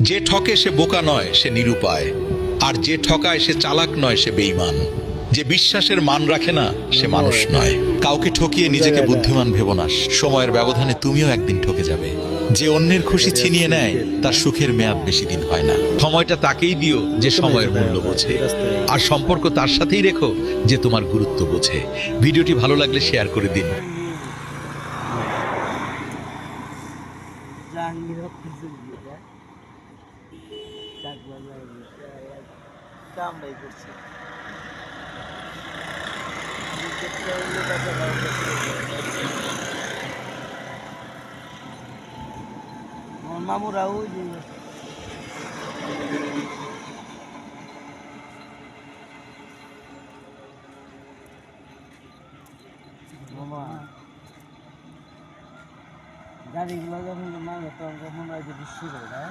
যে ঠকে সে বোকা নয়, সে নিরুপায়। আর যে ঠকায় সে চালাক নয়, সে বেঈমান। যে বিশ্বাসের মান রাখে না, সে মানুষ নয়। কাউকে ঠকিয়ে নিজেকে বুদ্ধিমান ভেবো না। সময়ের ব্যবধানে তুমিও একদিন ঠকে যাবে। যে অন্যের খুশি ছিনিয়ে নেয়, তার সুখের মেয়াদ বেশি দিন হয় না। সময়টা তাকেই দিও যে সময়ের মূল্য বোঝে, আর সম্পর্ক তার সাথেই রেখো যে তোমার গুরুত্ব বোঝে। ভিডিওটি ভালো লাগলে শেয়ার করে দিন। কামড়াই করছে মামুরাও মামা গাড়িগুলো যখন মামা তখন মনে হয় যে বৃষ্টি করে না